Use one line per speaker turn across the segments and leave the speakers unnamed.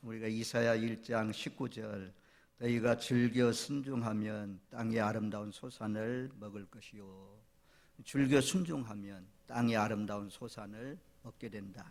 우리가 이사야 1장 19절 너희가 즐겨 순종하면 땅의 아름다운 소산을 먹을 것이요. 즐겨 순종하면 땅의 아름다운 소산을 먹게 된다.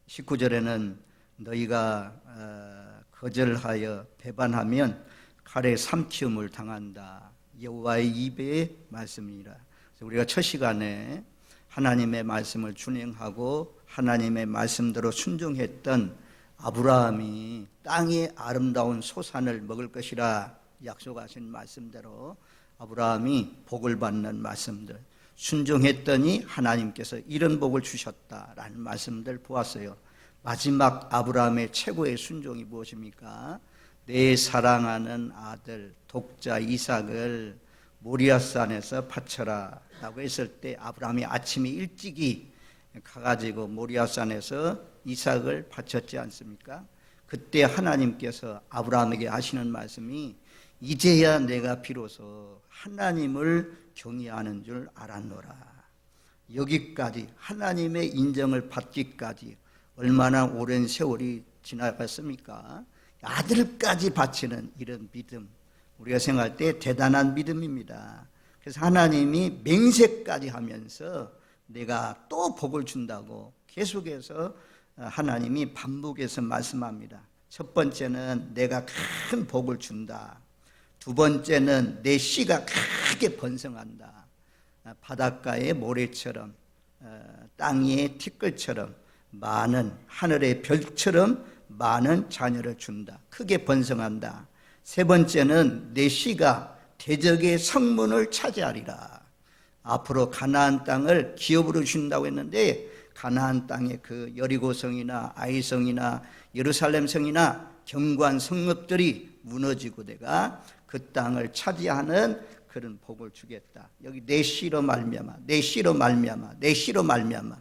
19절에는 너희가 거절하여 배반하면 칼에 삼키움을 당한다. 여호와의 입의 말씀이라. 그래서 우리가 첫 시간에 하나님의 말씀을 준행하고 하나님의 말씀대로 순종했던 아브라함이 땅의 아름다운 소산을 먹을 것이라 약속하신 말씀대로 아브라함이 복을 받는 말씀들, 순종했더니 하나님께서 이런 복을 주셨다라는 말씀들 보았어요. 마지막 아브라함의 최고의 순종이 무엇입니까? 내 사랑하는 아들 독자 이삭을 모리아산에서 바쳐라 라고 했을 때 아브라함이 아침에 일찍이 가가지고 모리아산에서 이삭을 바쳤지 않습니까? 그때 하나님께서 아브라함에게 하시는 말씀이 이제야 내가 비로소 하나님을 경외하는 줄 알았노라. 여기까지 하나님의 인정을 받기까지 얼마나 오랜 세월이 지나갔습니까? 아들까지 바치는 이런 믿음, 우리가 생각할 때 대단한 믿음입니다. 그래서 하나님이 맹세까지 하면서 내가 또 복을 준다고 계속해서 하나님이 반복해서 말씀합니다. 첫 번째는 내가 큰 복을 준다. 두 번째는 내 씨가 크게 번성한다. 바닷가의 모래처럼 땅 위의 티끌처럼 많은 하늘의 별처럼 많은 자녀를 준다. 크게 번성한다. 세 번째는 내 씨가 대적의 성문을 차지하리라. 앞으로 가나안 땅을 기업으로 준다고 했는데 가나안 땅의 그 여리고성이나 아이성이나 예루살렘성이나 견고한 성읍들이 무너지고 내가 그 땅을 차지하는 그런 복을 주겠다. 여기 내 씨로 말미암아, 내 씨로 말미암아, 내 씨로 말미암아,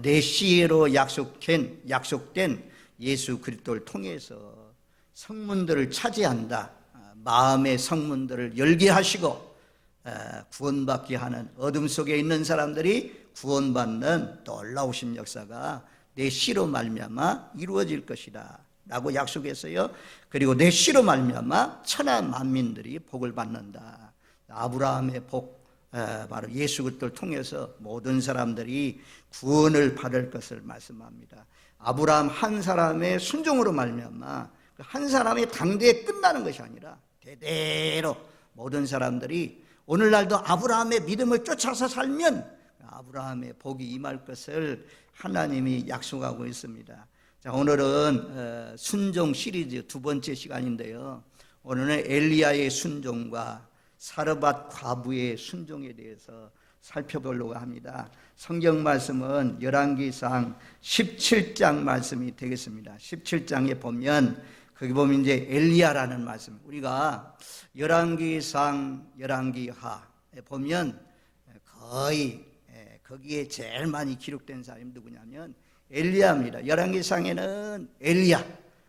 내 씨로 약속된 예수 그리스도를 통해서 성문들을 차지한다. 마음의 성문들을 열게 하시고 구원받게 하는 어둠 속에 있는 사람들이 구원받는 놀라우신 역사가 내 씨로 말미암아 이루어질 것이다 라고 약속했어요. 그리고 내 씨로 말미암아 천하 만민들이 복을 받는다. 아브라함의 복, 바로 예수 그리스도를 통해서 모든 사람들이 구원을 받을 것을 말씀합니다. 아브라함 한 사람의 순종으로 말미암아 한 사람의 당대에 끝나는 것이 아니라 대대로 모든 사람들이 오늘날도 아브라함의 믿음을 쫓아서 살면 아브라함의 복이 임할 것을 하나님이 약속하고 있습니다. 자, 오늘은 순종 시리즈 두 번째 시간인데요. 오늘은 엘리야의 순종과 사르밧 과부의 순종에 대해서 살펴보려고 합니다. 성경 말씀은 열왕기상 17장 말씀이 되겠습니다. 17장에 보면 거기 보면 이제 엘리야라는 말씀, 우리가 열왕기상, 열왕기하에 보면 거의 거기에 제일 많이 기록된 사람이 누구냐면 엘리야입니다. 열왕기상에는 엘리야,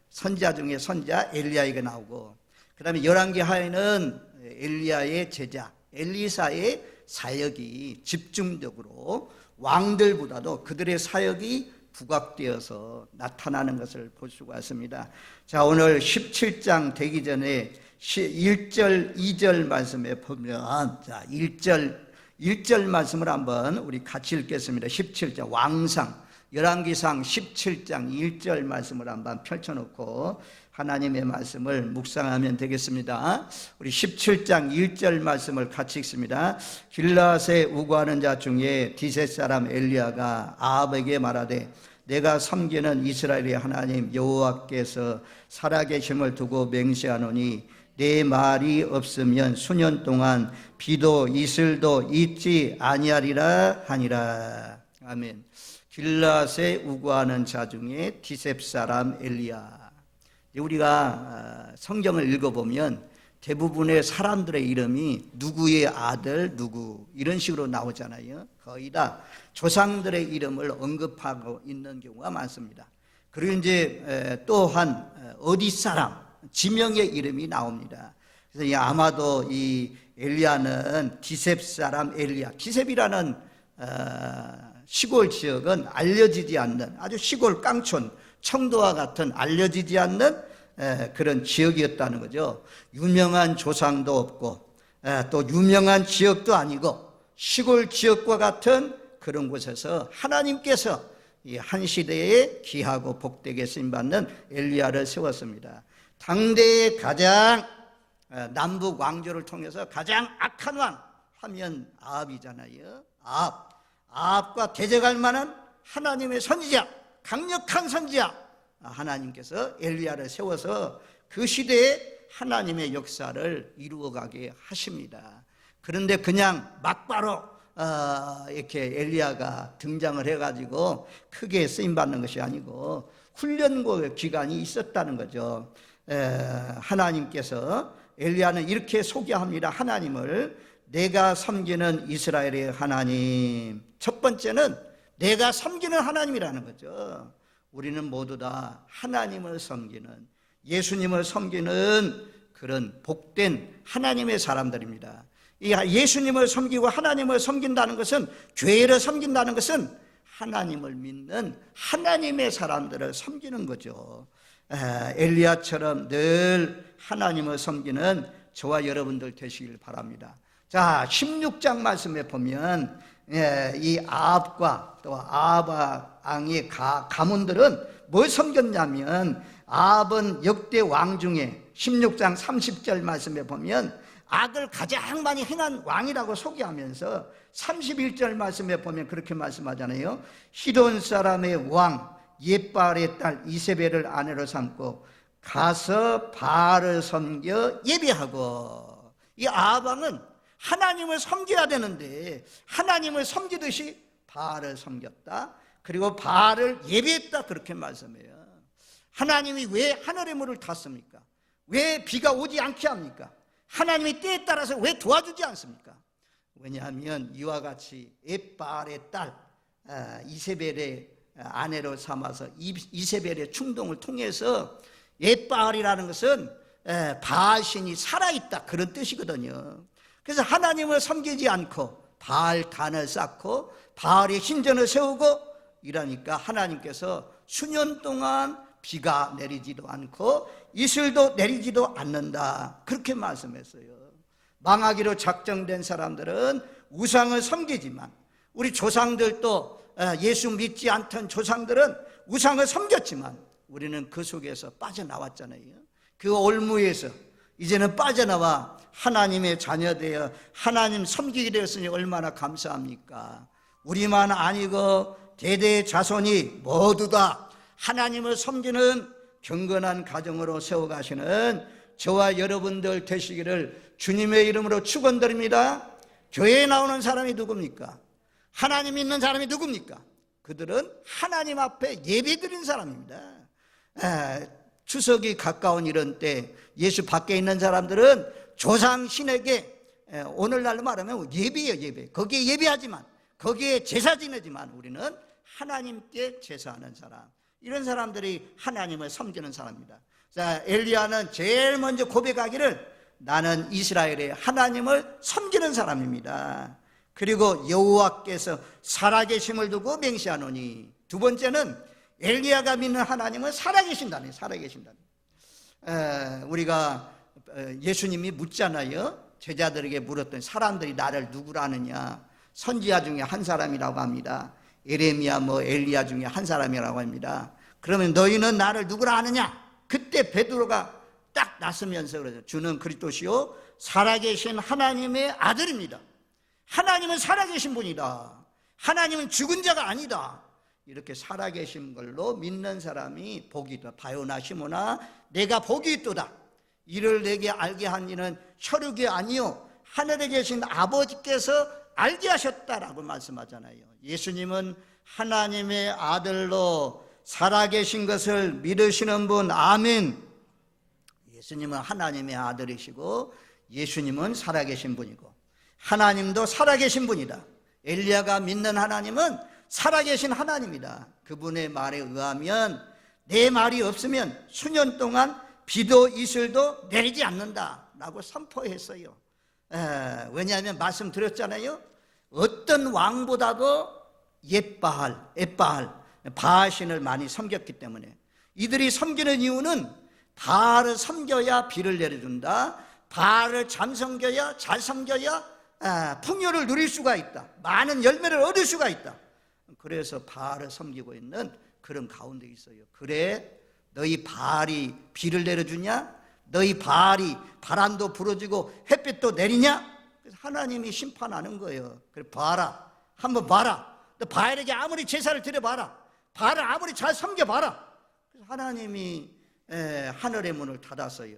선자 중에 선자 엘리야가 나오고, 그 다음에 열왕기하에는 엘리야의 제자 엘리사의 사역이 집중적으로 왕들보다도 그들의 사역이 부각되어서 나타나는 것을 볼 수가 있습니다. 자, 오늘 17장 되기 전에 1절, 2절 말씀에 보면, 자, 1절 말씀을 한번 우리 같이 읽겠습니다. 17장 왕상, 열왕기상 17장 1절 말씀을 한번 펼쳐놓고 하나님의 말씀을 묵상하면 되겠습니다. 우리 17장 1절 말씀을 같이 읽습니다. 길라앗에 우고하는 자 중에 디셋 사람 엘리야가 아합에게 말하되 내가 섬기는 이스라엘의 하나님 여호와께서 살아계심을 두고 맹세하노니 내 말이 없으면 수년 동안 비도 이슬도 있지 아니하리라 하니라. 아멘. 길라앗에 우고하는 자 중에 디셉 사람 엘리야. 우리가 성경을 읽어보면 대부분의 사람들의 이름이 누구의 아들 누구 이런 식으로 나오잖아요. 거의 다 조상들의 이름을 언급하고 있는 경우가 많습니다. 그리고 이제 또한 어디 사람 지명의 이름이 나옵니다. 그래서 아마도 이 엘리야는 디셉 사람 엘리야, 디셉이라는 시골 지역은 알려지지 않는 아주 시골 깡촌 청도와 같은 알려지지 않는 그런 지역이었다는 거죠. 유명한 조상도 없고 또 유명한 지역도 아니고 시골 지역과 같은 그런 곳에서 하나님께서 이 한 시대에 귀하고 복되게 쓰임받는 엘리야를 세웠습니다. 당대의 가장 남북 왕조를 통해서 가장 악한 왕 하면 아합이잖아요. 아합과 대적할 만한 하나님의 선지자, 강력한 선지자 하나님께서 엘리야를 세워서 그 시대에 하나님의 역사를 이루어가게 하십니다. 그런데 그냥 막바로 이렇게 엘리야가 등장을 해가지고 크게 쓰임받는 것이 아니고 훈련과 기간이 있었다는 거죠. 하나님께서 엘리야는 이렇게 소개합니다. 하나님을 내가 섬기는 이스라엘의 하나님. 첫 번째는 내가 섬기는 하나님이라는 거죠. 우리는 모두 다 하나님을 섬기는, 예수님을 섬기는 그런 복된 하나님의 사람들입니다. 이 예수님을 섬기고 하나님을 섬긴다는 것은, 교회를 섬긴다는 것은 하나님을 믿는 하나님의 사람들을 섬기는 거죠. 엘리야처럼 늘 하나님을 섬기는 저와 여러분들 되시길 바랍니다. 자, 16장 말씀에 보면 이 아합과 또 아합 왕의 가문들은 뭘 섬겼냐면, 아합은 역대 왕 중에 16장 30절 말씀에 보면 악을 가장 많이 행한 왕이라고 소개하면서 31절 말씀에 보면 그렇게 말씀하잖아요. 시돈 사람의 왕 옙바알의 딸 이세벨을 아내로 삼고 가서 바알을 섬겨 예배하고. 이 아합 왕은 하나님을 섬겨야 되는데 하나님을 섬기듯이 바알을 섬겼다. 그리고 바알을 예배했다, 그렇게 말씀해요. 하나님이 왜 하늘의 물을 탔습니까? 왜 비가 오지 않게 합니까? 하나님이 때에 따라서 왜 도와주지 않습니까? 왜냐하면 이와 같이 옙바알의 딸 이세벨의 아내로 삼아서 이세벨의 충동을 통해서, 옙바알이라는 것은 바알신이 살아있다 그런 뜻이거든요. 그래서 하나님을 섬기지 않고 바알단을 쌓고 바알의 신전을 세우고 이러니까 하나님께서 수년 동안 비가 내리지도 않고 이슬도 내리지도 않는다, 그렇게 말씀했어요. 망하기로 작정된 사람들은 우상을 섬기지만, 우리 조상들도 예수 믿지 않던 조상들은 우상을 섬겼지만 우리는 그 속에서 빠져나왔잖아요. 그 올무에서 이제는 빠져나와 하나님의 자녀 되어 하나님 섬기게 되었으니 얼마나 감사합니까? 우리만 아니고 대대의 자손이 모두 다 하나님을 섬기는 경건한 가정으로 세워가시는 저와 여러분들 되시기를 주님의 이름으로 축원드립니다. 교회에 나오는 사람이 누굽니까? 하나님 믿는 사람이 누굽니까? 그들은 하나님 앞에 예배드린 사람입니다. 추석이 가까운 이런 때 예수 밖에 있는 사람들은 조상신에게 오늘날로 말하면 예배예요, 예배. 거기에 예배하지만, 거기에 제사 지내지만 우리는 하나님께 제사하는 사람, 이런 사람들이 하나님을 섬기는 사람입니다. 자, 엘리야는 제일 먼저 고백하기를 나는 이스라엘의 하나님을 섬기는 사람입니다. 그리고 여호와께서 살아계심을 두고 맹세하노니. 두 번째는 엘리야가 믿는 하나님은 살아계신다네, 살아계신다네. 우리가 예수님이 묻잖아요. 제자들에게 물었더니 사람들이 나를 누구라 하느냐. 선지자 중에 한 사람이라고 합니다. 예레미야 엘리야 중에 한 사람이라고 합니다. 그러면 너희는 나를 누구라 하느냐? 그때 베드로가 딱 나서면서 그러죠. 주는 그리스도시요 살아계신 하나님의 아들입니다. 하나님은 살아계신 분이다. 하나님은 죽은 자가 아니다. 이렇게 살아계신 걸로 믿는 사람이 복이 있다. 바요나 시모나 내가 복이 있도다. 이를 내게 알게 한 이는 혈육이 아니요 하늘에 계신 아버지께서 알게 하셨다라고 말씀하잖아요. 예수님은 하나님의 아들로 살아계신 것을 믿으시는 분, 아멘. 예수님은 하나님의 아들이시고 예수님은 살아계신 분이고 하나님도 살아계신 분이다. 엘리야가 믿는 하나님은 살아계신 하나님이다. 그분의 말에 의하면 내 말이 없으면 수년 동안 비도 이슬도 내리지 않는다라고 선포했어요. 왜냐하면 말씀드렸잖아요. 어떤 왕보다도 옙바알 바알신을 많이 섬겼기 때문에 이들이 섬기는 이유는 바알을 섬겨야 비를 내려준다. 바알을 잘 섬겨야 풍요를 누릴 수가 있다. 많은 열매를 얻을 수가 있다. 그래서 바알을 섬기고 있는 그런 가운데 있어요. 그래, 너희 바알이 비를 내려주냐? 너희 바알이 바람도 불어주고 햇빛도 내리냐? 그래서 하나님이 심판하는 거예요. 그래, 봐라, 한번 봐라. 너 바알에게 아무리 제사를 드려봐라. 바알을 아무리 잘 섬겨봐라. 그래서 하나님이 하늘의 문을 닫았어요.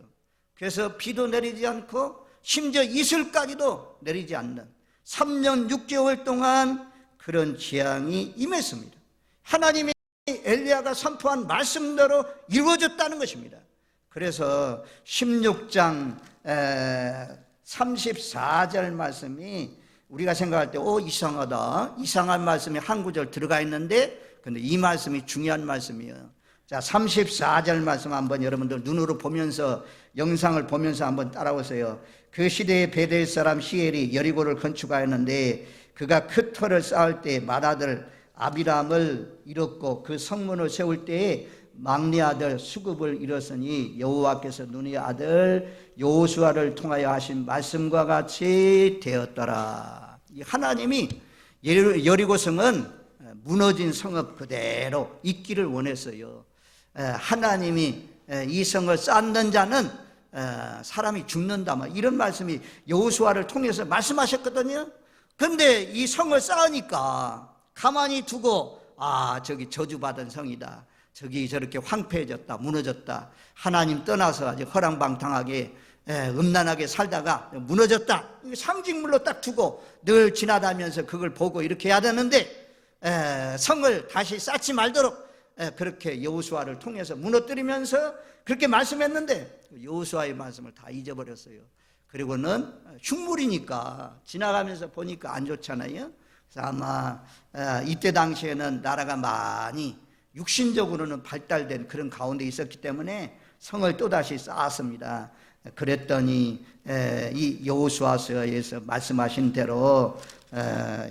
그래서 비도 내리지 않고 심지어 이슬까지도 내리지 않는 3년 6개월 동안 그런 재앙이 임했습니다. 하나님이 엘리야가 선포한 말씀대로 이루어졌다는 것입니다. 그래서 16장 34절 말씀이 우리가 생각할 때 이상하다, 이상한 말씀이 한 구절 들어가 있는데, 근데 이 말씀이 중요한 말씀이에요. 자, 34절 말씀 한번 여러분들 눈으로 보면서, 영상을 보면서 한번 따라오세요. 그 시대에 베델 사람 히엘이 여리고를 건축하였는데 그가 그 터를 쌓을 때 맏아들 아비람을 잃었고 그 성문을 세울 때에 막내 아들 수급을 잃었으니 여호와께서 눈의 아들 여호수아를 통하여 하신 말씀과 같이 되었더라. 하나님이 여리고성은 무너진 성읍 그대로 있기를 원했어요. 하나님이 이 성을 쌓는 자는 사람이 죽는다, 이런 말씀이 여호수아를 통해서 말씀하셨거든요. 근데 이 성을 쌓으니까 가만히 두고 저기 저주받은 성이다, 저기 저렇게 황폐해졌다, 무너졌다, 하나님 떠나서 아주 허랑방탕하게 음란하게 살다가 무너졌다, 상징물로 딱 두고 늘 지나다니면서 그걸 보고 이렇게 해야 되는데 성을 다시 쌓지 말도록 그렇게 여호수아를 통해서 무너뜨리면서 그렇게 말씀했는데 여호수아의 말씀을 다 잊어버렸어요. 그리고는 흉물이니까 지나가면서 보니까 안 좋잖아요. 그래서 아마 이때 당시에는 나라가 많이 육신적으로는 발달된 그런 가운데 있었기 때문에 성을 또다시 쌓았습니다. 그랬더니 이 여호수아서에서 말씀하신 대로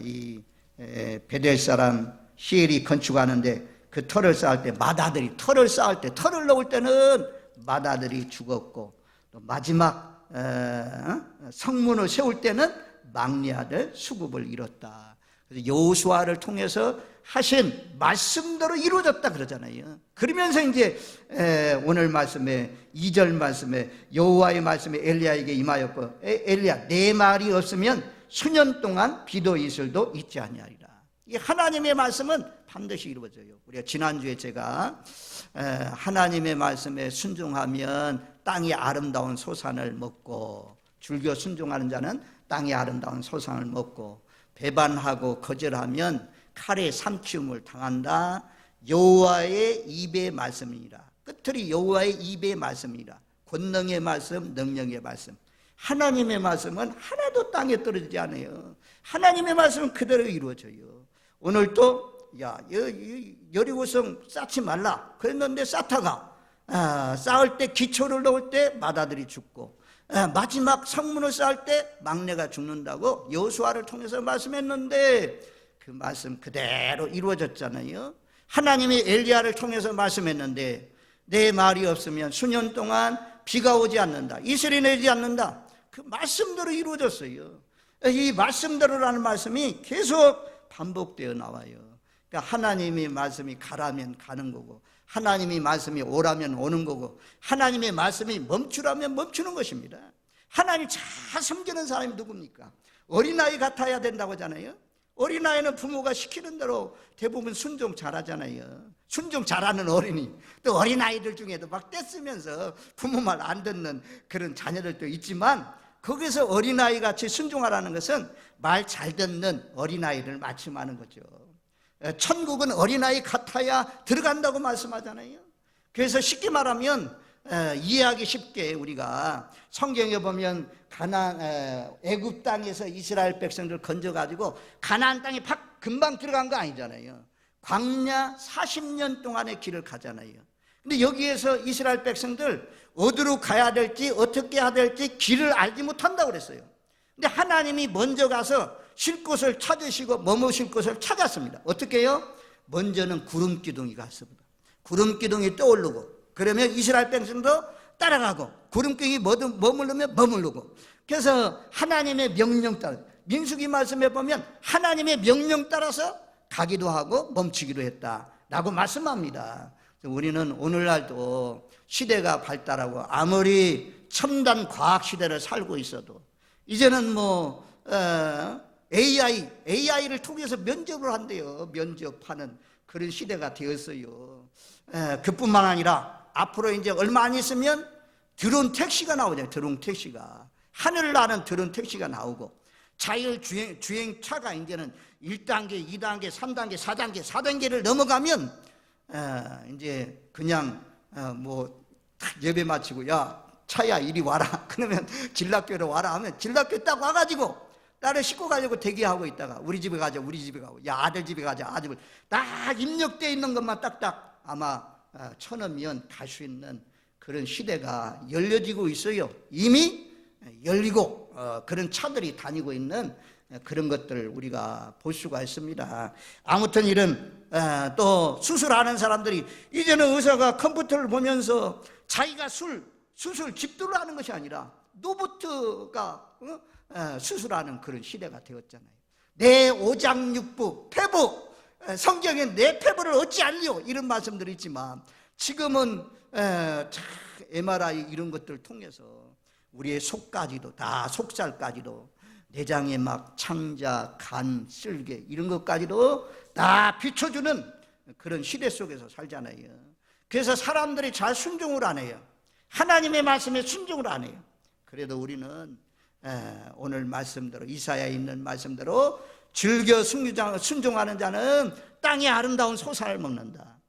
이 베델 사람 히엘이 건축하는데 그 터를 쌓을 때 맏아들이 터를 넣을 때는 맏아들이 죽었고, 또 마지막 성문을 세울 때는 막내 아들 수급을 잃었다. 그래서 여호수아를 통해서 하신 말씀대로 이루어졌다 그러잖아요. 그러면서 이제 오늘 말씀에 2절 말씀에 여호와의 말씀이 엘리야에게 임하였고, 엘리야 내 말이 없으면 수년 동안 비도 이슬도 있지 아니하리라. 이 하나님의 말씀은 반드시 이루어져요. 우리가 지난주에 제가 하나님의 말씀에 순종하면 땅이 아름다운 소산을 먹고, 줄겨 순종하는 자는 땅이 아름다운 소산을 먹고, 배반하고 거절하면 칼에 삼키움을 당한다. 여호와의 입의 말씀이니라. 끝들이 여호와의 입의 말씀이니라. 권능의 말씀, 능력의 말씀. 하나님의 말씀은 하나도 땅에 떨어지지 않아요. 하나님의 말씀은 그대로 이루어져요. 오늘 또 여리고성 쌓지 말라 그랬는데 쌓다가 쌓을 때 기초를 넣을 때 맏아들이 죽고, 마지막 성문을 쌓을 때 막내가 죽는다고 여호수아를 통해서 말씀했는데 그 말씀 그대로 이루어졌잖아요. 하나님이 엘리야를 통해서 말씀했는데 내 말이 없으면 수년 동안 비가 오지 않는다, 이슬이 내리지 않는다. 그 말씀대로 이루어졌어요. 이 말씀대로라는 말씀이 계속 반복되어 나와요. 그러니까 하나님의 말씀이 가라면 가는 거고, 하나님의 말씀이 오라면 오는 거고, 하나님의 말씀이 멈추라면 멈추는 것입니다. 하나님 잘 섬기는 사람이 누굽니까? 어린아이 같아야 된다고 하잖아요. 어린아이는 부모가 시키는 대로 대부분 순종 잘하잖아요. 순종 잘하는 어린이, 또 어린아이들 중에도 막 떼쓰면서 부모 말 안 듣는 그런 자녀들도 있지만, 거기서 어린아이 같이 순종하라는 것은 말 잘 듣는 어린아이를 맞춤하는 거죠. 천국은 어린아이 같아야 들어간다고 말씀하잖아요. 그래서 쉽게 말하면 이해하기 쉽게 우리가 성경에 보면 애굽 땅에서 이스라엘 백성들 건져가지고 가나안 땅에 금방 들어간 거 아니잖아요. 광야 40년 동안의 길을 가잖아요. 근데 여기에서 이스라엘 백성들 어디로 가야 될지 어떻게 해야 될지 길을 알지 못한다고 그랬어요. 근데 하나님이 먼저 가서 쉴 곳을 찾으시고 머무실 곳을 찾았습니다. 어떻게 해요? 먼저는 구름 기둥이 갔습니다. 구름 기둥이 떠오르고, 그러면 이스라엘 백성도 따라가고, 구름 기둥이 머무르면 머무르고. 그래서 하나님의 명령 따라, 민수기 말씀에 보면 하나님의 명령 따라서 가기도 하고 멈추기도 했다라고 말씀합니다. 우리는 오늘날도 시대가 발달하고 아무리 첨단 과학 시대를 살고 있어도 이제는 AI를 통해서 면접을 한대요. 면접하는 그런 시대가 되었어요. 그뿐만 아니라 앞으로 이제 얼마 안 있으면 드론 택시가 나오잖아요. 드론 택시가 하늘을 나는 드론 택시가 나오고, 자율주행차가 이제는 1단계, 2단계, 3단계, 4단계를 넘어가면 이제 그냥 딱 예배 마치고, 야 차야 이리 와라 그러면 진락교로 와라 하면 진락교 딱 와가지고 딸을 싣고 가려고 대기하고 있다가 우리 집에 가자, 우리 집에 가고, 야 아들 집에 가자, 아들 딱 입력되어 있는 것만 딱딱 아마 쳐넣으면 갈 수 있는 그런 시대가 열려지고 있어요. 이미 열리고 그런 차들이 다니고 있는 그런 것들을 우리가 볼 수가 있습니다. 아무튼 이런 또 수술하는 사람들이 이제는 의사가 컴퓨터를 보면서 자기가 수술 집도를 하는 것이 아니라 로봇가 수술하는 그런 시대가 되었잖아요. 내 오장육부 폐부, 성경에 내 폐부를 어찌 알리오 이런 말씀들이 있지만, 지금은 MRI 이런 것들을 통해서 우리의 속까지도 다, 속살까지도, 내장의 막 창자, 간, 쓸개 이런 것까지도 다 비춰주는 그런 시대 속에서 살잖아요. 그래서 사람들이 잘 순종을 안 해요. 하나님의 말씀에 순종을 안 해요. 그래도 우리는 오늘 말씀대로, 이사야에 있는 말씀대로 즐겨 순종하는 자는 땅의 아름다운 소산을 먹는다.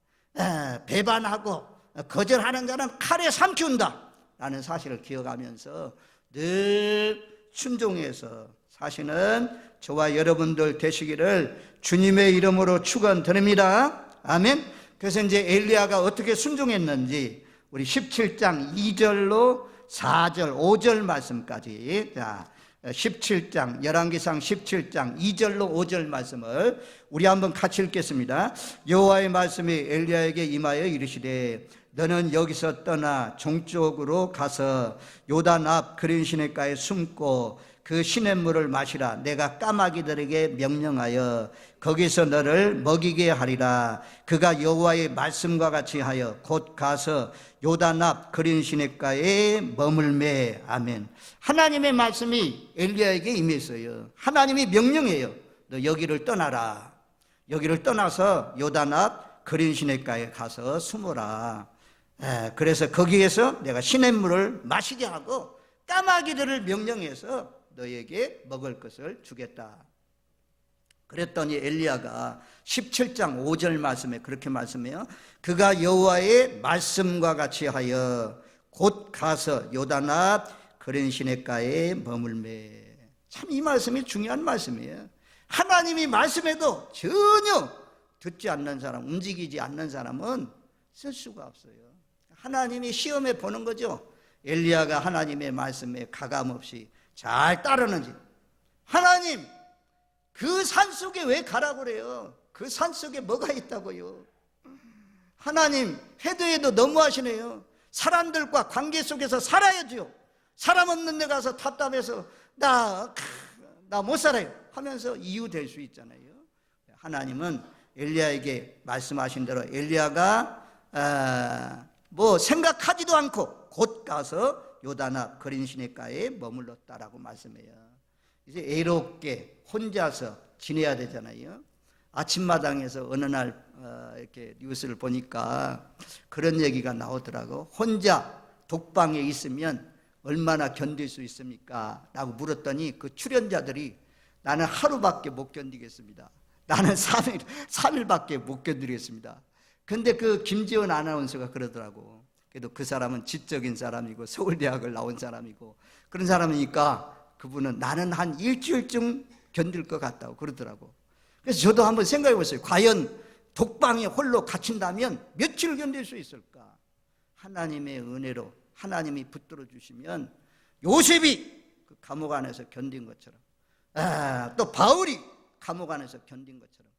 배반하고 거절하는 자는 칼에 삼키운다 라는 사실을 기억하면서 늘 순종해서 사시는 저와 여러분들 되시기를 주님의 이름으로 축원드립니다. 아멘. 그래서 이제 엘리야가 어떻게 순종했는지 우리 17장 2절로 4절 5절 말씀까지, 자 17장 열왕기상 17장 2절로 5절 말씀을 우리 한번 같이 읽겠습니다. 여호와의 말씀이 엘리야에게 임하여 이르시되, 너는 여기서 떠나 종쪽으로 가서 요단 앞 그린 시냇가에 숨고 그 시냇물을 마시라. 내가 까마귀들에게 명령하여 거기서 너를 먹이게 하리라. 그가 여호와의 말씀과 같이 하여 곧 가서 요단 앞 그린 시냇가에 머물매. 아멘. 하나님의 말씀이 엘리야에게 임했어요. 하나님이 명령해요. 너 여기를 떠나라. 여기를 떠나서 요단 앞 그린 시냇가에 가서 숨어라. 그래서 거기에서 내가 시냇물을 마시게 하고 까마귀들을 명령해서 너에게 먹을 것을 주겠다. 그랬더니 엘리야가 17장 5절 말씀에 그렇게 말씀해요. 그가 여호와의 말씀과 같이 하여 곧 가서 요단 앞 그린 시냇가에 머물매. 참 이 말씀이 중요한 말씀이에요. 하나님이 말씀해도 전혀 듣지 않는 사람, 움직이지 않는 사람은 쓸 수가 없어요. 하나님이 시험해 보는 거죠. 엘리야가 하나님의 말씀에 가감없이 잘 따르는지. 하나님, 그 산속에 왜 가라고 그래요? 그 산속에 뭐가 있다고요? 하나님, 해도 해도 너무하시네요. 사람들과 관계 속에서 살아야죠. 사람 없는 데 가서 답답해서 나 못 살아요 하면서 이유 될 수 있잖아요. 하나님은 엘리야에게 말씀하신 대로 엘리야가 생각하지도 않고 곧 가서 요단 앞 그린 시냇가에 머물렀다라고 말씀해요. 이제 애롭게 혼자서 지내야 되잖아요. 아침마당에서 어느 날 이렇게 뉴스를 보니까 그런 얘기가 나오더라고. 혼자 독방에 있으면 얼마나 견딜 수 있습니까? 라고 물었더니 그 출연자들이 나는 하루밖에 못 견디겠습니다. 나는 3일밖에 못 견디겠습니다. 근데 그 김지원 아나운서가 그러더라고. 그래도 그 사람은 지적인 사람이고 서울대학을 나온 사람이고 그런 사람이니까 그분은 나는 한 일주일쯤 견딜 것 같다고 그러더라고. 그래서 저도 한번 생각해 보세요. 과연 독방에 홀로 갇힌다면 며칠 견딜 수 있을까? 하나님의 은혜로 하나님이 붙들어 주시면 요셉이 그 감옥 안에서 견딘 것처럼, 또 바울이 감옥 안에서 견딘 것처럼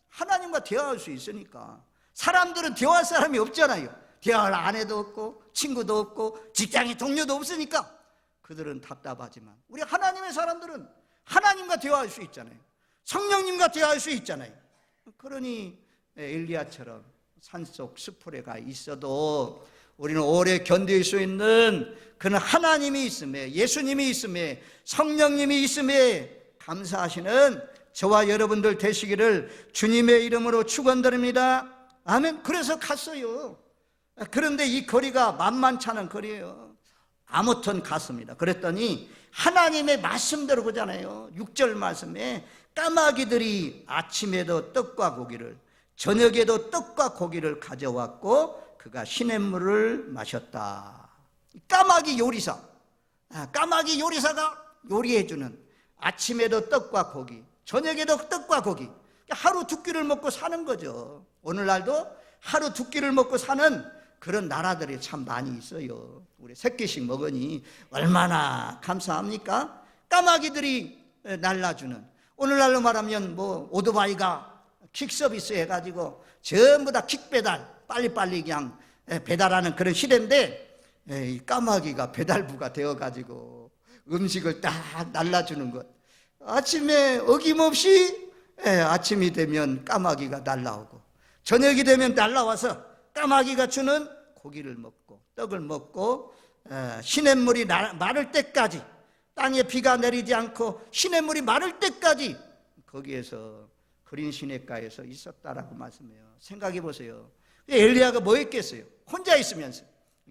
하나님과 대화할 수 있으니까 사람들은 대화할 사람이 없잖아요. 대화할 아내도 없고 친구도 없고 직장에 동료도 없으니까 그들은 답답하지만 우리 하나님의 사람들은 하나님과 대화할 수 있잖아요. 성령님과 대화할 수 있잖아요. 그러니 엘리야처럼 산속 숲풀에 가 있어도 우리는 오래 견딜 수 있는 그는 하나님이 있음에, 예수님이 있음에, 성령님이 있음에 감사하시는 저와 여러분들 되시기를 주님의 이름으로 축원드립니다. 아멘. 그래서 갔어요. 그런데 이 거리가 만만치 않은 거리예요. 아무튼 갔습니다. 그랬더니 하나님의 말씀대로 그러잖아요. 6절 말씀에 까마귀들이 아침에도 떡과 고기를, 저녁에도 떡과 고기를 가져왔고 그가 시냇물을 마셨다. 까마귀 요리사, 까마귀 요리사가 요리해주는 아침에도 떡과 고기, 저녁에도 떡과 고기, 하루 두 끼를 먹고 사는 거죠. 오늘날도 하루 두 끼를 먹고 사는 그런 나라들이 참 많이 있어요. 우리 세 끼씩 먹으니 얼마나 감사합니까? 까마귀들이 날라주는, 오늘날로 말하면 뭐 오토바이가 킥서비스 해가지고 전부 다 킥배달, 빨리빨리 그냥 배달하는 그런 시대인데, 이 까마귀가 배달부가 되어가지고 음식을 딱 날라주는 것. 아침에 어김없이 아침이 되면 까마귀가 날라오고, 저녁이 되면 날라와서 까마귀가 주는 고기를 먹고 떡을 먹고, 시냇물이 마를 때까지, 땅에 비가 내리지 않고 시냇물이 마를 때까지 거기에서 그린 시냇가에서 있었다라고 말씀해요. 생각해 보세요. 엘리야가 뭐 했겠어요? 혼자 있으면서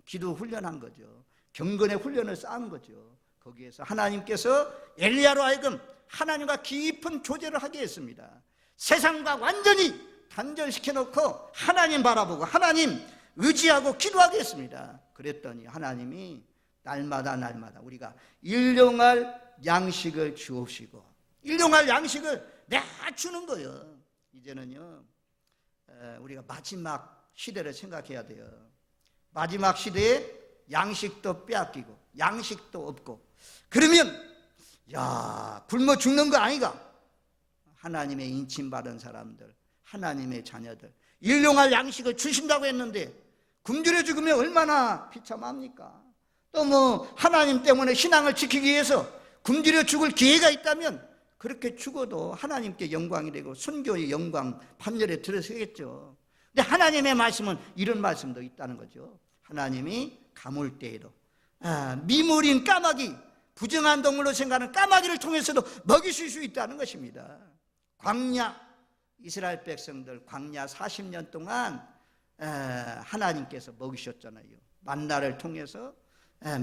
기도 훈련한 거죠. 경건의 훈련을 쌓은 거죠. 거기에서 하나님께서 엘리야로 하여금 하나님과 깊은 교제를 하게 했습니다. 세상과 완전히 단절시켜 놓고 하나님 바라보고 하나님 의지하고 기도하게 했습니다. 그랬더니 하나님이 날마다 우리가 일용할 양식을 주옵시고, 일용할 양식을 내가 주는 거예요. 이제는요, 우리가 마지막 시대를 생각해야 돼요. 마지막 시대에 양식도 빼앗기고 양식도 없고, 그러면 야, 굶어 죽는 거 아니가? 하나님의 인침받은 사람들, 하나님의 자녀들, 일용할 양식을 주신다고 했는데 굶주려 죽으면 얼마나 비참합니까? 또 뭐 하나님 때문에 신앙을 지키기 위해서 굶주려 죽을 기회가 있다면 그렇게 죽어도 하나님께 영광이 되고 순교의 영광 판결에 들어서겠죠. 근데 하나님의 말씀은 이런 말씀도 있다는 거죠. 하나님이 가물 때에도 미물인 까마귀, 부정한 동물로 생각하는 까마귀를 통해서도 먹이실 수 있다는 것입니다. 광야, 이스라엘 백성들 광야 40년 동안 하나님께서 먹이셨잖아요. 만나를 통해서,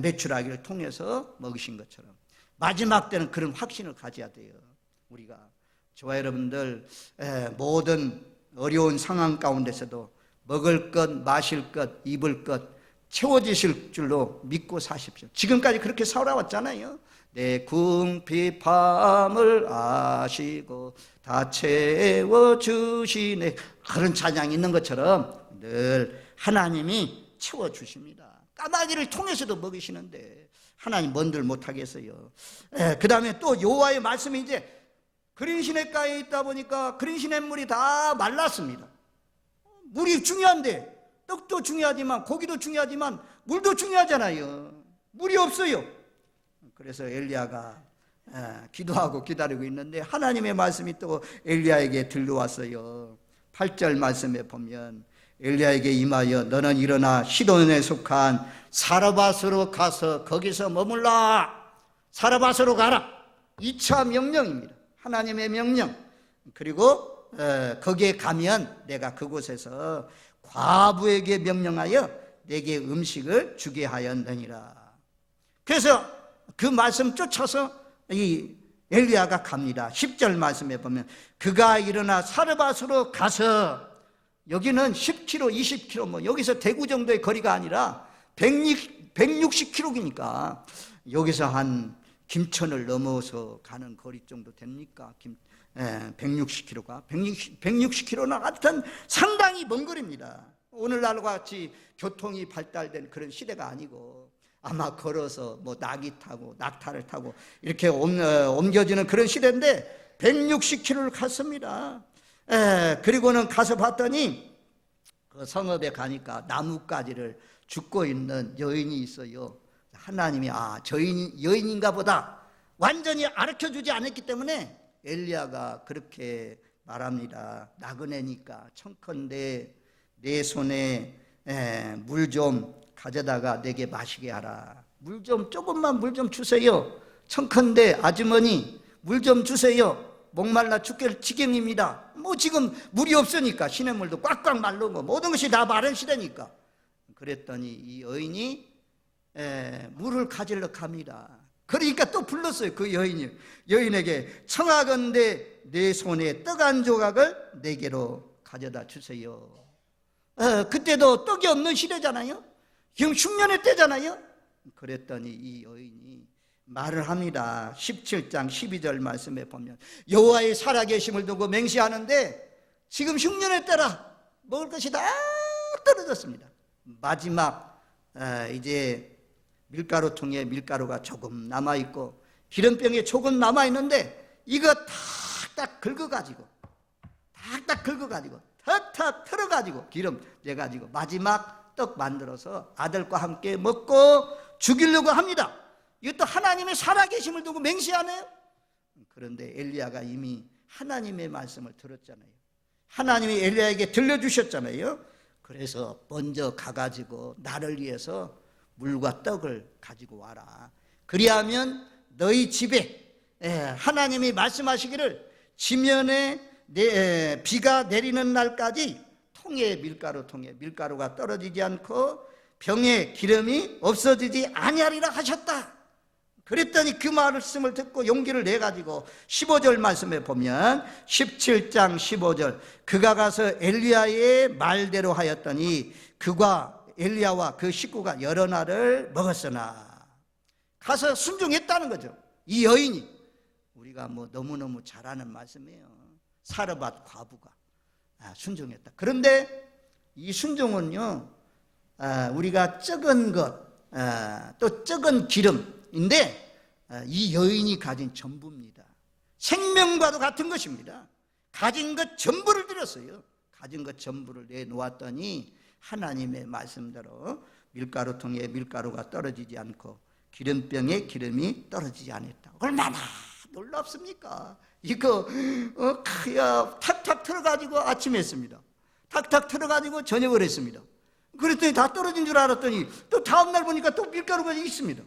메추라기를 통해서 먹이신 것처럼 마지막 때는 그런 확신을 가져야 돼요. 우리가, 저와 여러분들 모든 어려운 상황 가운데서도 먹을 것, 마실 것, 입을 것 채워지실 줄로 믿고 사십시오. 지금까지 그렇게 살아왔잖아요. 내 궁핍함을 아시고 다 채워주시네, 그런 찬양이 있는 것처럼 늘 하나님이 채워주십니다. 까마귀를 통해서도 먹이시는데 하나님 뭔들 못하겠어요. 그 다음에 또 여호와의 말씀이 이제 그린 시냇가에 있다 보니까 그린 시냇물이 다 말랐습니다. 물이 중요한데, 떡도 중요하지만 고기도 중요하지만 물도 중요하잖아요. 물이 없어요. 그래서 엘리야가 기도하고 기다리고 있는데 하나님의 말씀이 또 엘리야에게 들려왔어요. 8절 말씀에 보면 엘리야에게 임하여 너는 일어나 시돈에 속한 사르밧으로 가서 거기서 머물라. 사르밧으로 가라. 2차 명령입니다. 하나님의 명령. 그리고 거기에 가면 내가 그곳에서 과부에게 명령하여 내게 음식을 주게 하였느니라. 그래서 그 말씀 쫓아서 이 엘리야가 갑니다. 10절 말씀에 보면 그가 일어나 사르밧으로 가서, 여기는 10km, 20km, 뭐 여기서 대구 정도의 거리가 아니라 160km니까 여기서 한 김천을 넘어서 가는 거리 정도 됩니까? 160km가 160km는 하여튼 상당히 먼 거리입니다. 오늘날과 같이 교통이 발달된 그런 시대가 아니고 아마 걸어서 뭐 낙이 타고 낙타를 타고 이렇게 옮겨지는 그런 시대인데 160km를 갔습니다. 그리고는 가서 봤더니 그 성읍에 가니까 나뭇가지를 줍고 있는 여인이 있어요. 하나님이 저 여인인가 보다 완전히 알려주지 않았기 때문에 엘리야가 그렇게 말합니다. 나그네니까 청컨대 내 손에 물 좀 가져다가 내게 마시게 하라. 조금만 물 좀 주세요. 청컨대 아주머니 물 좀 주세요. 목말라 죽게 지경입니다. 지금 물이 없으니까 시냇물도 꽉꽉 마르고 모든 것이 다 마른 시대니까. 그랬더니 이 여인이 물을 가지러 갑니다. 그러니까 또 불렀어요. 그 여인에게 청하건대 내 손에 떡 한 조각을 내게로 가져다 주세요. 그때도 떡이 없는 시대잖아요. 지금 흉년의 때잖아요. 그랬더니 이 여인이 말을 합니다. 17장 12절 말씀에 보면 여호와의 살아계심을 두고 맹세하는데 지금 흉년의 때라 먹을 것이 다 떨어졌습니다. 마지막 이제 밀가루통에 밀가루가 조금 남아있고 기름병에 조금 남아있는데 이거 탁탁 긁어가지고 탁탁 털어가지고 기름 내가지고 마지막 떡 만들어서 아들과 함께 먹고 죽이려고 합니다. 이것도 하나님의 살아계심을 두고 맹세하네요. 그런데 엘리야가 이미 하나님의 말씀을 들었잖아요. 하나님이 엘리야에게 들려주셨잖아요. 그래서 먼저 가가지고 나를 위해서 물과 떡을 가지고 와라. 그리하면 너희 집에 하나님이 말씀하시기를 지면에 비가 내리는 날까지 통에 밀가루가 떨어지지 않고 병에 기름이 없어지지 아니하리라 하셨다. 그랬더니 그 말씀을 듣고 용기를 내가지고 15절 말씀에 보면 17장 15절 그가 가서 엘리야의 말대로 하였더니 그가 엘리야와 그 식구가 여러 날을 먹었으나 가서 순종했다는 거죠. 이 여인이 우리가 너무너무 잘 아는 말씀이에요. 사르밧 과부가 순종했다. 그런데 이 순종은요 우리가 적은 것 또 적은 기름인데 이 여인이 가진 전부입니다. 생명과도 같은 것입니다. 가진 것 전부를 드렸어요. 가진 것 전부를 내놓았더니 하나님의 말씀대로 밀가루통에 밀가루가 떨어지지 않고 기름병에 기름이 떨어지지 않았다. 얼마나 놀랍습니까? 이거 탁탁 털어가지고 아침에 했습니다. 탁탁 털어가지고 저녁을 했습니다. 그랬더니 다 떨어진 줄 알았더니 또 다음날 보니까 또 밀가루가 있습니다.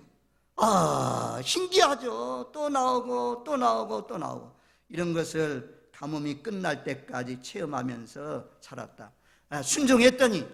신기하죠. 또 나오고 이런 것을 가뭄이 끝날 때까지 체험하면서 살았다. 순종했더니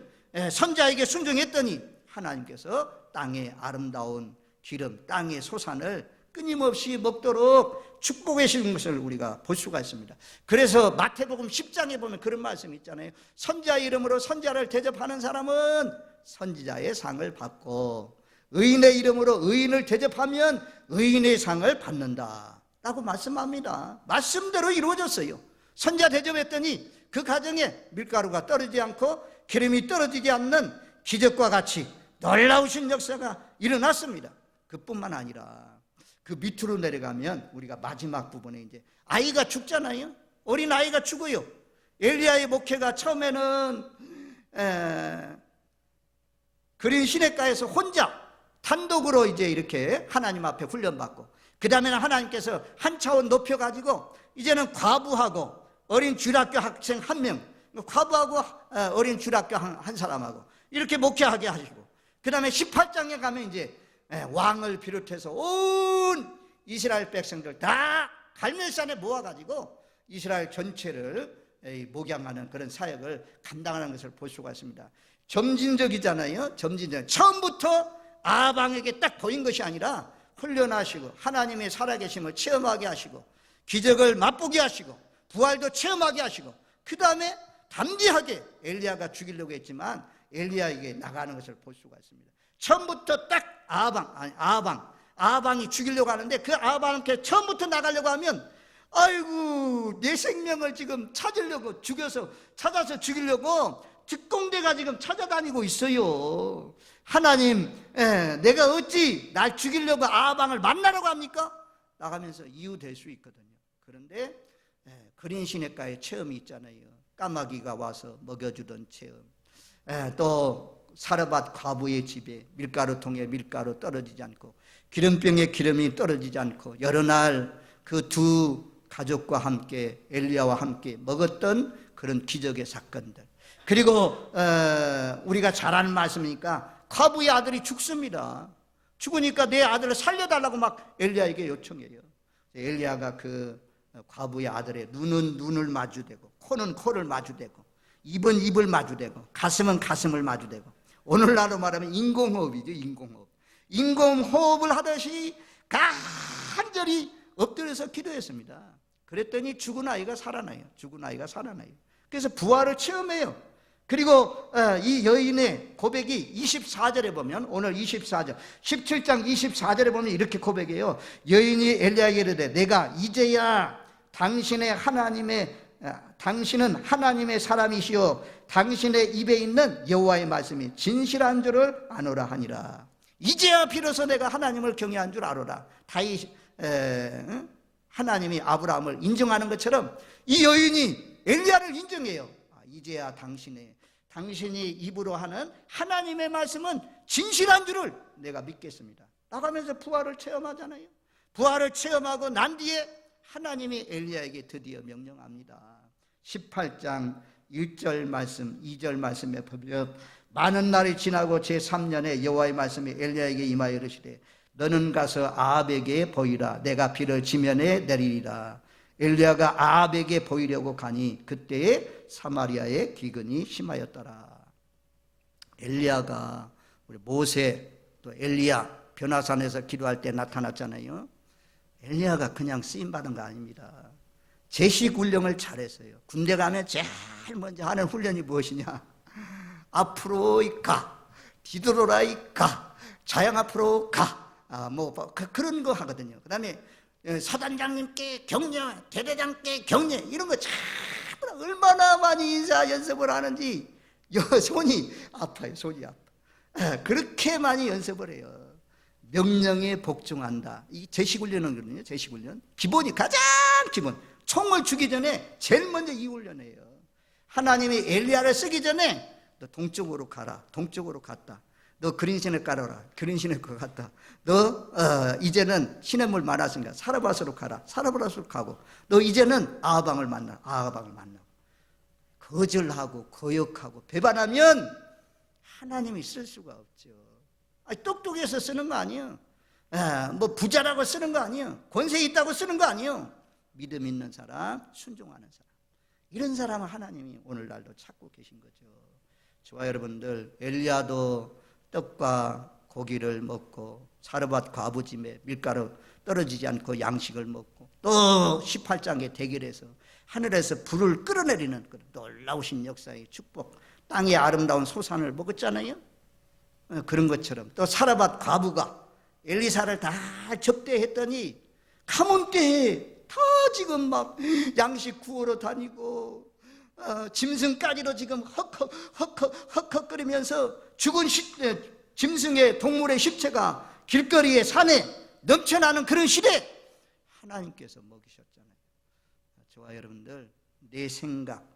선자에게 순종했더니 하나님께서 땅의 아름다운 기름, 땅의 소산을 끊임없이 먹도록 축복해 주신 것을 우리가 볼 수가 있습니다. 그래서 마태복음 10장에 보면 그런 말씀이 있잖아요. 선자 이름으로 선자를 대접하는 사람은 선지자의 상을 받고 의인의 이름으로 의인을 대접하면 의인의 상을 받는다 라고 말씀합니다. 말씀대로 이루어졌어요. 선자 대접했더니 그 가정에 밀가루가 떨어지지 않고 기름이 떨어지지 않는 기적과 같이 놀라우신 역사가 일어났습니다. 그뿐만 아니라 그 밑으로 내려가면 우리가 마지막 부분에 이제 아이가 죽잖아요. 어린 아이가 죽어요. 엘리야의 목회가 처음에는 그린 시냇가에서 혼자 단독으로 이제 이렇게 하나님 앞에 훈련받고 그 다음에는 하나님께서 한 차원 높여가지고 이제는 과부하고 어린 주일학교 학생 한 명, 과부하고 어린 주일학교 한 사람하고 이렇게 목회하게 하시고 그 다음에 18장에 가면 이제 왕을 비롯해서 온 이스라엘 백성들 다 갈멜산에 모아가지고 이스라엘 전체를 목양하는 그런 사역을 감당하는 것을 볼 수가 있습니다. 점진적이잖아요. 처음부터 아방에게 딱 보인 것이 아니라 훈련하시고 하나님의 살아계심을 체험하게 하시고 기적을 맛보게 하시고 부활도 체험하게 하시고 그 다음에 담대하게 엘리야가 죽이려고 했지만 엘리야에게 나가는 것을 볼 수가 있습니다. 처음부터 딱 아방이 죽이려고 하는데 그 아방한테 처음부터 나가려고 하면 아이고 내 생명을 지금 찾아서 죽이려고 특공대가 지금 찾아다니고 있어요. 하나님 내가 어찌 날 죽이려고 아방을 만나려고 합니까? 나가면서 이유될 수 있거든요. 그런데 그린 시냇가의 체험이 있잖아요. 까마귀가 와서 먹여주던 체험, 또 사르밧 과부의 집에 밀가루통에 밀가루 떨어지지 않고 기름병에 기름이 떨어지지 않고 여러 날 그 두 가족과 함께 엘리야와 함께 먹었던 그런 기적의 사건들. 그리고 우리가 잘 아는 말씀이니까 과부의 아들이 죽습니다. 죽으니까 내 아들을 살려달라고 막 엘리야에게 요청해요. 엘리야가 그 과부의 아들의 눈은 눈을 마주대고 코는 코를 마주대고 입은 입을 마주대고 가슴은 가슴을 마주대고, 오늘날로 말하면 인공호흡이죠. 인공호흡을 하듯이 간절히 엎드려서 기도했습니다. 그랬더니 죽은 아이가 살아나요. 그래서 부활을 체험해요. 그리고 이 여인의 고백이 24절에 보면, 오늘 24절 17장 24절에 보면 이렇게 고백해요. 여인이 엘리야에게 이르되 내가 이제야 당신은 하나님의 사람이시요 당신의 입에 있는 여호와의 말씀이 진실한 줄을 아노라 하니라. 이제야 비로소 내가 하나님을 경외한 줄 알아라. 하나님이 아브라함을 인정하는 것처럼 이 여인이 엘리야를 인정해요. 이제야 당신이 입으로 하는 하나님의 말씀은 진실한 줄을 내가 믿겠습니다 라고 하면서 부활을 체험하잖아요. 부활을 체험하고 난 뒤에 하나님이 엘리야에게 드디어 명령합니다. 18장 1절 말씀 2절 말씀에 보면 많은 날이 지나고 제3년에 여호와의 말씀이 엘리야에게 임하여 이르시되 너는 가서 아합에게 보이라. 내가 비를 지면에 내리리라. 엘리야가 아합에게 보이려고 가니 그때에 사마리아에 기근이 심하였더라. 엘리야가 우리 모세 또 엘리야 변화산에서 기도할 때 나타났잖아요. 엘리야가 그냥 쓰임받은 거 아닙니다. 제식 훈련을 잘했어요. 군대 가면 제일 먼저 하는 훈련이 무엇이냐? 앞으로 가, 뒤돌아라 가, 자양 앞으로 가. 그런 거 하거든요. 그 다음에 사단장님께 격려, 대대장께 격려, 이런 거 참 얼마나 많이 인사 연습을 하는지 손이 아파요. 그렇게 많이 연습을 해요. 명령에 복종한다. 이 제식훈련은 그러거든요. 제식훈련 기본이 가장 기본. 총을 주기 전에 제일 먼저 이 훈련이에요. 하나님이 엘리야를 쓰기 전에 너 동쪽으로 가라. 동쪽으로 갔다. 너 그린신을 깔아라. 그린신을 갔다. 너 이제는 시냇물 많았으니까 사르밧으로 가라. 사르밧으로 가고, 너 이제는 아합왕을 만나. 아합왕을 만나고. 거절하고 거역하고 배반하면 하나님이 쓸 수가 없죠. 똑똑해서 쓰는 거 아니에요. 뭐 부자라고 쓰는 거 아니에요. 권세 있다고 쓰는 거 아니에요. 믿음 있는 사람, 순종하는 사람, 이런 사람은 하나님이 오늘날도 찾고 계신 거죠. 저와 여러분들, 엘리야도 떡과 고기를 먹고 사르밧 과부짐에 밀가루 떨어지지 않고 양식을 먹고, 또 18장의 대결에서 하늘에서 불을 끌어내리는 그런 놀라우신 역사의 축복, 땅의 아름다운 소산을 먹었잖아요. 그런 것처럼 또 사르밧 과부가 엘리사를 다 접대했더니 가문 때에 다 지금 막 양식 구우러 다니고 짐승까지도 지금 헉헉거리면서 죽은 짐승의 동물의 십체가 길거리에 산에 넘쳐나는 그런 시대, 하나님께서 먹이셨잖아요. 저와 여러분들, 내 생각,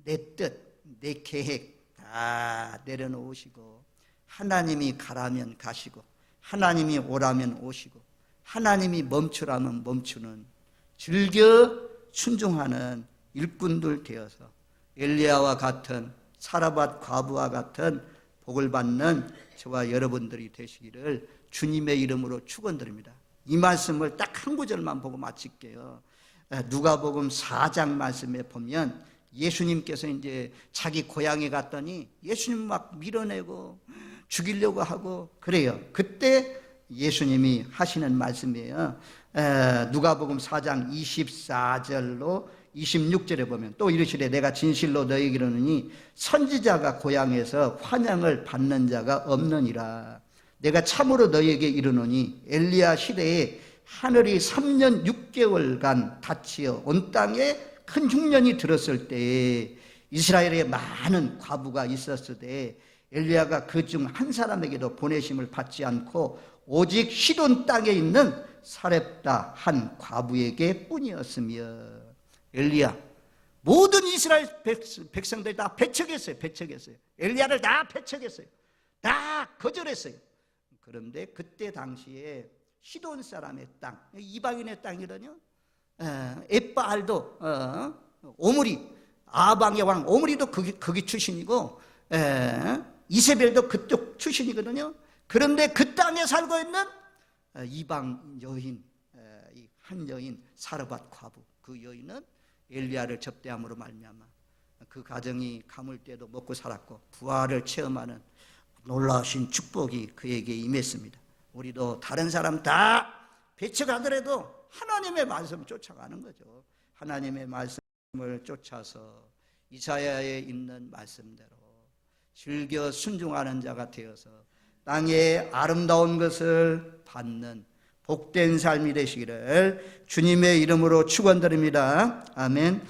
내 뜻, 내 계획 다 내려놓으시고 하나님이 가라면 가시고 하나님이 오라면 오시고 하나님이 멈추라면 멈추는, 즐겨 순종하는 일꾼들 되어서 엘리야와 같은, 사르밧 과부와 같은 복을 받는 저와 여러분들이 되시기를 주님의 이름으로 축원드립니다. 이 말씀을 딱 한 구절만 보고 마칠게요. 누가복음 4장 말씀에 보면 예수님께서 이제 자기 고향에 갔더니 예수님 막 밀어내고 죽이려고 하고 그래요. 그때 예수님이 하시는 말씀이에요. 누가복음 4장 24절로 26절에 보면 또 이르시되 내가 진실로 너희에게 이르노니 선지자가 고향에서 환영을 받는 자가 없느니라. 내가 참으로 너희에게 이르노니 엘리야 시대에 하늘이 3년 6개월간 닫히어 온 땅에 큰 흉년이 들었을 때에 이스라엘에 많은 과부가 있었으되 엘리야가 그 중 한 사람에게도 보내심을 받지 않고 오직 시돈 땅에 있는 사렙다 한 과부에게 뿐이었으며. 엘리야 모든 이스라엘 백성들이 다 배척했어요. 엘리야를 다 배척했어요. 다 거절했어요. 그런데 그때 당시에 시돈 사람의 땅, 이방인의 땅이더니요, 엣바알도 오므리, 아방의 왕 오므리도 거기 출신이고, 이세벨도 그쪽 출신이거든요. 그런데 그 땅에 살고 있는 이방 여인, 한 여인 사르밧 과부, 그 여인은 엘리야를 접대함으로 말미암아 그 가정이 가물 때도 먹고 살았고 부활을 체험하는 놀라우신 축복이 그에게 임했습니다. 우리도 다른 사람 다 배척하더라도 하나님의 말씀 쫓아가는 거죠. 하나님의 말씀을 쫓아서 이사야에 있는 말씀대로 즐겨 순종하는 자가 되어서 땅의 아름다운 것을 받는 복된 삶이 되시기를 주님의 이름으로 축원드립니다. 아멘.